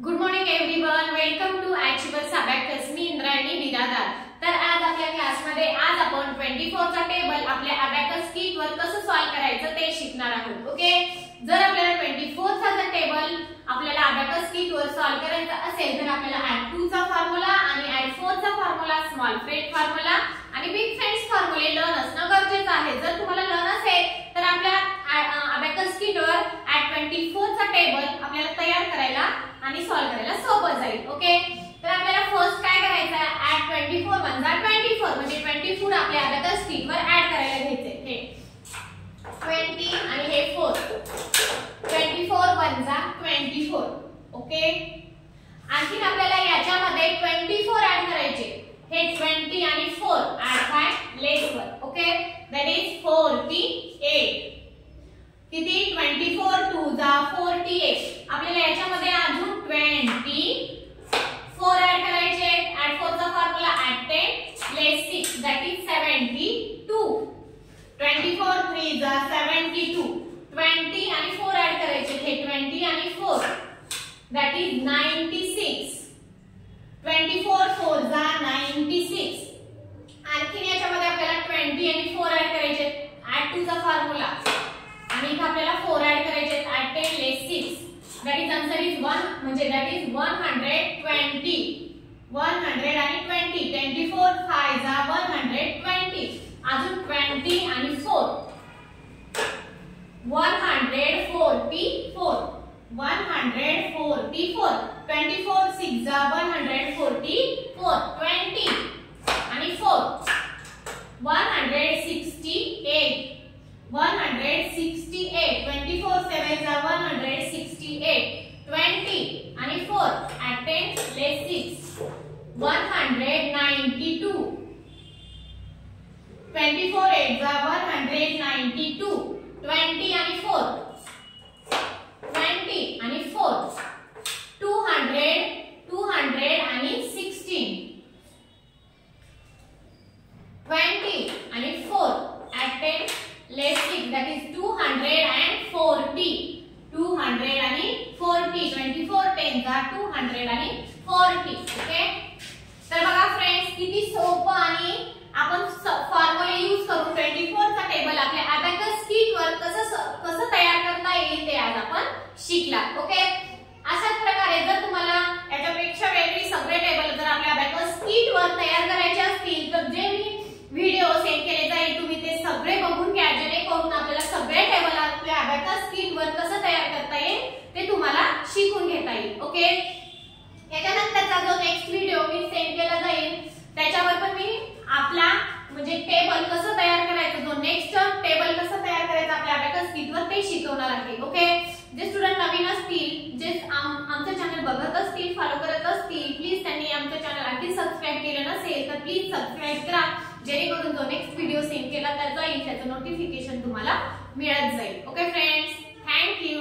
Good morning everyone, welcome to achievers abacus. मी इंद्रायणी बिरादार. तर आज आपल्या क्लासमध्ये आज आपण 24 चा टेबल आपल्या अबॅकस किट वर कसं सॉल्व करायचं ते शिकणार आहोत. ओके, जर आपल्याला 24 चा टेबल आपल्याला अबॅकस किट वर सॉल्व करायचा असेल तर आपल्याला ऍड 2 चा फॉर्म्युला आणि ऍड 4 चा फॉर्म्युला, स्मॉल फ्रेंड फॉर्म्युला आणि बिग फ्रेंड्स फॉर्म्युले लर्न असणं गरजेचं आहे. जर तुम्हाला लर्न असेल तर आपल्या अबॅकस किट वर ऍड 24 चा टेबल आपल्याला तयार करायला आणि सॉल्व करायला सोपं जाईल. ओके, तर आपल्याला फर्स्ट काय करायचं आहे, ऍड 24 वजा 24 म्हणजे 24 आपल्या अबॅकस किट वर ऍड करायला घ्यायचे. हे 20 आणि हे 4, 24 वजा 24. ओके, आणखी आपल्याला याच्यामध्ये 24 ऍड करायचे. हे 20 आणि 4 ऍड बाय लेस वर. Okay, that is 48. किती 24 2 जा 48. आपल्याला याच्यामध्ये अजून 24 ऍड करायचे. ऍड 4 चा formula add 10 less 6 that is 72. 24 3 जा 72. 20 आणि 4 ऍड करायचे. हे 20 आणि 4 दॅट इज 96. 24 4 जा 96. आणखी याच्यामध्ये आपल्याला 20 आणि 4 ऍड करायचे. ऍड 2 चा फॉर्म्युला आणि इथे आपल्याला 4 ऍड करायचे. Add 10 less 6 that is answer is 1 म्हणजे दॅट इज 120. 100 आणि 20. 24 5 जा 120. अजून 20 आणि 4 144. 144. 24 6 जा 144. 20 आणि 4 168. 168. 24 7 जा 168. 20 आणि 4 ऍड 10 लेस 6 192. 24 8 जा 192. 20 आणि 4 20 आणि 4 200 आणि 16. 20 आणि 4 ऍड 10 लेस 6 that is 240. 200 आणि 40. 24 10 जा 240. ओके, तर बघा फ्रेंड्स किती सोपं आणि आपण फॉर्म्युले यूज करून 24 चा टेबल आपल्या अबॅकस किट वर कसं तयार करता येईल ते आज आपण शिकला. ओके, अशाच प्रकारे जर तुम्हाला याच्यापेक्षा वेगळी सगळे टेबल जर आपल्या अबॅकस किट वर तयार करायचे असतील तर जे मी व्हिडिओ सेंड केले जाईल तुम्ही ते सगळे बघून घ्या, जेणेकरून आपल्याला सगळे टेबल आपल्या अबॅकस किट वर कसं तयार करता येईल ते तुम्हाला शिकून घेता येईल. ओके, याच्यानंतरचा जो नेक्स्ट व्हिडिओ मी सेंड केला जाईल त्याच्यावर पण मी आपला म्हणजे टेबल कसं तयार करायचं, जो नेक्स्ट टेबल कसं तयार करायचं आपल्या अबॅकस किट वर ते शिकवणार आहे. ओके, जे स्टुडंट नवीन असतील, जे आमचं चॅनल बघत असतील, फॉलो करत असतील, प्लीज त्यांनी आमचं चॅनल आणखी सबस्क्राइब केलं नसेल तर प्लीज सबस्क्राइब करा, जेणेकरून जो नेक्स्ट व्हिडिओ सेंड केला जाईल त्याचं नोटिफिकेशन तुम्हाला मिळत जाईल. Okay friends, thank you.